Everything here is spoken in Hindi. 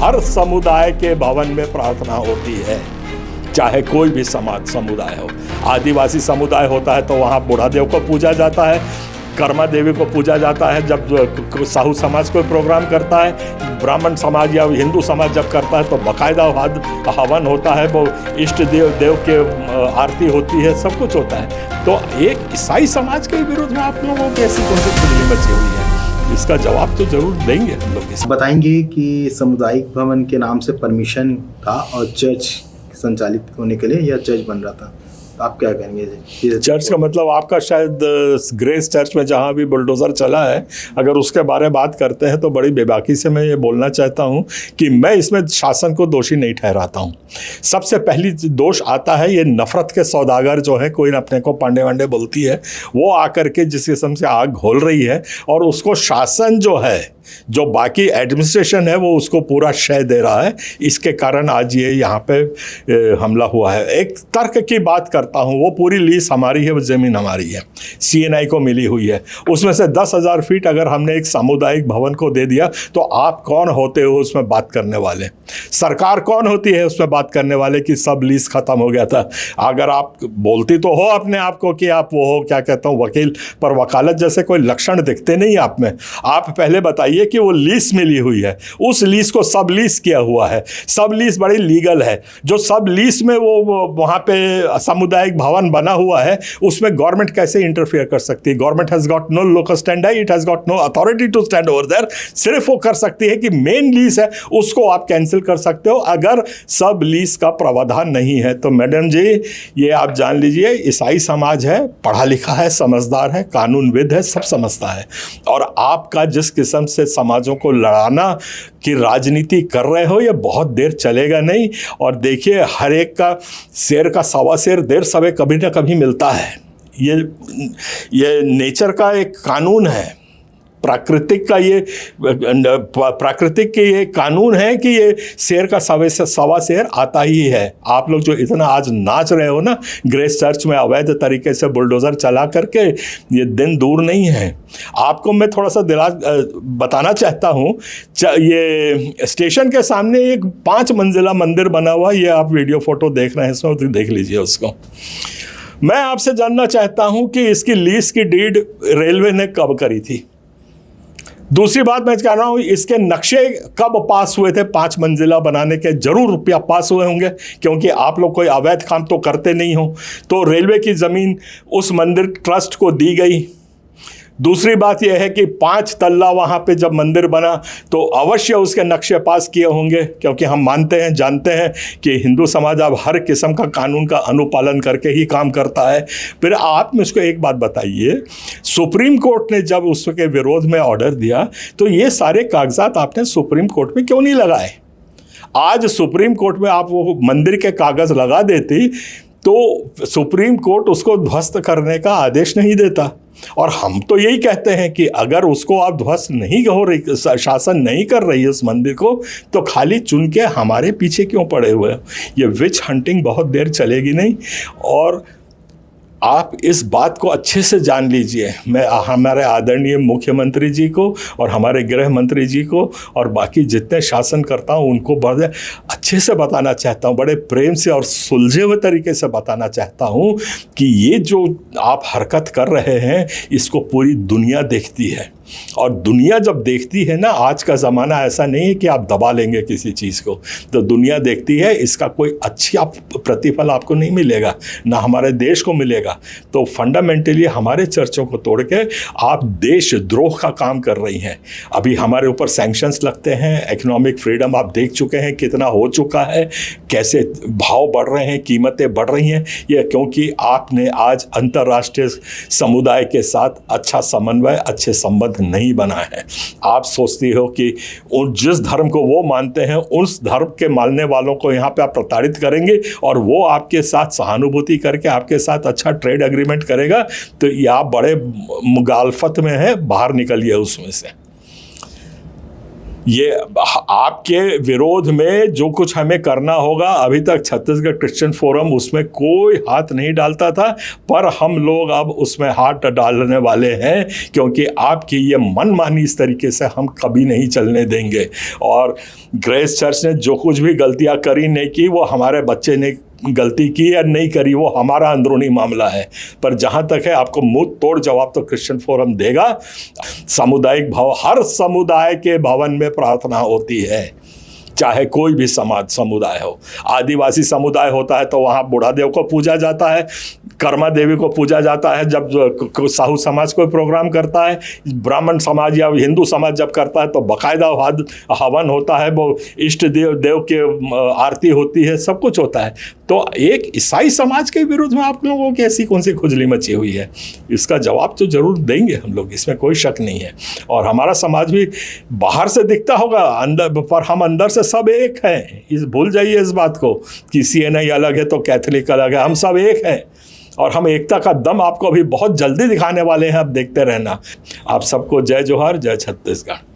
हर समुदाय के भवन में प्रार्थना होती है, चाहे कोई भी समुदाय हो। आदिवासी समुदाय होता है तो वहाँ बुढ़ा देव को पूजा जाता है, कर्मा देवी को पूजा जाता है। जब साहू समाज कोई प्रोग्राम करता है, ब्राह्मण समाज या हिंदू समाज जब करता है तो बाकायदा हवन होता है, वो इष्ट देव के आरती होती है, सब कुछ होता है। तो एक ईसाई समाज के विरोध में आप लोगों को कैसी कौन सी खुजली मची हुई है, इसका जवाब तो जरूर देंगे हम लोग। बताएंगे कि सामुदायिक भवन के नाम से परमिशन था और चर्च संचालित होने के लिए या चर्च बन रहा था, आप क्या कहेंगे? चर्च का मतलब आपका शायद ग्रेस चर्च में जहाँ भी बुलडोज़र चला है, अगर उसके बारे में बात करते हैं तो बड़ी बेबाकी से मैं ये बोलना चाहता हूँ कि मैं इसमें शासन को दोषी नहीं ठहराता हूँ। सबसे पहली दोष आता है ये नफ़रत के सौदागर जो है, कोई अपने को पांडे वांडे बोलती है, वो आकर के जिस किस्म से आग घोल रही है, और उसको शासन जो है, जो बाकी एडमिनिस्ट्रेशन है, वो उसको पूरा श्रेय दे रहा है। इसके कारण आज ये यहाँ पे हमला हुआ है। एक तर्क की बात करता हूँ, वो पूरी लीज हमारी है, वो ज़मीन हमारी है, CNI को मिली हुई है। उसमें से 10,000 फीट अगर हमने एक सामुदायिक भवन को दे दिया तो आप कौन होते हो उसमें बात करने वाले? सरकार कौन होती है उसमें बात करने वाले कि सब लीज ख़त्म हो गया था? अगर आप बोलती तो हो अपने आप को कि आप वो हो, क्या कहता हूँ, वकील, पर वकालत जैसे कोई लक्षण दिखते नहीं आप में। आप पहले बताइए कि वो लीज मिली हुई है, उस लीज को सब लीज किया हुआ है। सब लीज बड़ी लीगल है। जो सब लीज में वो वहाँ पे सामुदायिक भवन बना हुआ है, उसमें गवर्नमेंट कैसे इंटरफेयर कर सकती है? Government has got no local stand है, it has got no authority to stand over there. सिर्फ वो कर सकती है कि मेन लीज है उसको आप कैंसिल कर सकते हो, अगर सब लीज का प्रावधान नहीं है। तो मैडम जी, ये आप जान लीजिए, ईसाई समाज है, पढ़ा लिखा है, समझदार है, कानूनविद है, सब समझता है। और आपका जिस किस्म से समाजों को लड़ाना की राजनीति कर रहे हो, ये बहुत देर चलेगा नहीं। और देखिए, हर एक का शेर का सवा शेर देर सवे कभी ना कभी मिलता है। ये नेचर का एक कानून है, प्राकृतिक के ये कानून है कि ये शेर का सवा शेर आता ही है। आप लोग जो इतना आज नाच रहे हो ना ग्रेस चर्च में अवैध तरीके से बुलडोज़र चला करके, ये दिन दूर नहीं है। आपको मैं थोड़ा सा बताना चाहता हूँ, ये स्टेशन के सामने एक 5 मंजिला मंदिर बना हुआ, ये आप वीडियो फोटो देख रहे हैं, इसमें तो देख लीजिए उसको। मैं आपसे जानना चाहता हूँ कि इसकी लीज की डीड रेलवे ने कब करी थी? दूसरी बात मैं कह रहा हूँ, इसके नक्शे कब पास हुए थे? 5 मंजिला बनाने के जरूर रुपया पास हुए होंगे, क्योंकि आप लोग कोई अवैध काम तो करते नहीं हो। तो रेलवे की ज़मीन उस मंदिर ट्रस्ट को दी गई। दूसरी बात यह है कि 5 तल्ला वहाँ पे जब मंदिर बना तो अवश्य उसके नक्शे पास किए होंगे, क्योंकि हम मानते हैं, जानते हैं कि हिंदू समाज अब हर किस्म का कानून का अनुपालन करके ही काम करता है। फिर आप मुझको एक बात बताइए, सुप्रीम कोर्ट ने जब उसके विरोध में ऑर्डर दिया तो ये सारे कागजात आपने सुप्रीम कोर्ट में क्यों नहीं लगाए? आज सुप्रीम कोर्ट में आप वो मंदिर के कागज़ लगा देती तो सुप्रीम कोर्ट उसको ध्वस्त करने का आदेश नहीं देता। और हम तो यही कहते हैं कि अगर उसको आप ध्वस्त नहीं हो रही, शासन नहीं कर रही है उस मंदिर को, तो खाली चुन के हमारे पीछे क्यों पड़े हुए हो? ये विच हंटिंग बहुत देर चलेगी नहीं। और आप इस बात को अच्छे से जान लीजिए, मैं हमारे आदरणीय मुख्यमंत्री जी को और हमारे गृह मंत्री जी को और बाकी जितने शासन करता हूँ उनको बड़े अच्छे से बताना चाहता हूँ, बड़े प्रेम से और सुलझे हुए तरीके से बताना चाहता हूँ कि ये जो आप हरकत कर रहे हैं इसको पूरी दुनिया देखती है। और दुनिया जब देखती है ना, आज का ज़माना ऐसा नहीं है कि आप दबा लेंगे किसी चीज़ को, तो दुनिया देखती है, इसका कोई अच्छा प्रतिफल आपको नहीं मिलेगा, ना हमारे देश को मिलेगा। तो फंडामेंटली हमारे चर्चों को तोड़ के आप देशद्रोह का काम कर रही हैं। अभी हमारे ऊपर सैंक्शंस लगते हैं, इकोनॉमिक फ्रीडम आप देख चुके हैं कितना हो चुका है, कैसे भाव बढ़ रहे हैं, कीमतें बढ़ रही हैं। ये क्योंकि आपने आज अंतर्राष्ट्रीय समुदाय के साथ अच्छा समन्वय, अच्छे संबंध नहीं बना है। आप सोचती हो कि जिस धर्म को वो मानते हैं उस धर्म के मानने वालों को यहाँ पे आप प्रताड़ित करेंगे और वो आपके साथ सहानुभूति करके आपके साथ अच्छा ट्रेड एग्रीमेंट करेगा, तो ये आप बड़े मुगालफत में है, बाहर निकलिए उसमें से। ये आपके विरोध में जो कुछ हमें करना होगा, अभी तक छत्तीसगढ़ क्रिश्चियन फोरम उसमें कोई हाथ नहीं डालता था, पर हम लोग अब उसमें हाथ डालने वाले हैं, क्योंकि आपकी ये मनमानी इस तरीके से हम कभी नहीं चलने देंगे। और ग्रेस चर्च ने जो कुछ भी गलतियां करी नहीं की, वो हमारे बच्चे ने गलती की या नहीं करी, वो हमारा अंदरूनी मामला है। पर जहाँ तक है, आपको मुंह तोड़ जवाब तो क्रिश्चियन फोरम देगा। सामुदायिक भाव, हर समुदाय के भवन में प्रार्थना होती है, चाहे कोई भी समुदाय हो। आदिवासी समुदाय होता है तो वहाँ बुढ़ा देव को पूजा जाता है, कर्मा देवी को पूजा जाता है। जब साहू समाज कोई प्रोग्राम करता है, ब्राह्मण समाज या हिंदू समाज जब करता है तो बाकायदा हवन होता है, वो इष्ट देव के आरती होती है, सब कुछ होता है। तो एक ईसाई समाज के विरुद्ध में आप लोगों की ऐसी कौन सी खुजली मची हुई है? इसका जवाब तो जरूर देंगे हम लोग, इसमें कोई शक नहीं है। और हमारा समाज भी बाहर से दिखता होगा, अंदर पर हम अंदर से सब एक हैं। इस भूल जाइए इस बात को कि CNI अलग है तो कैथोलिक अलग है, हम सब एक हैं। और हम एकता का दम आपको अभी बहुत जल्दी दिखाने वाले हैं, अब देखते रहना। आप सबको जय जोहार, जय छत्तीसगढ़।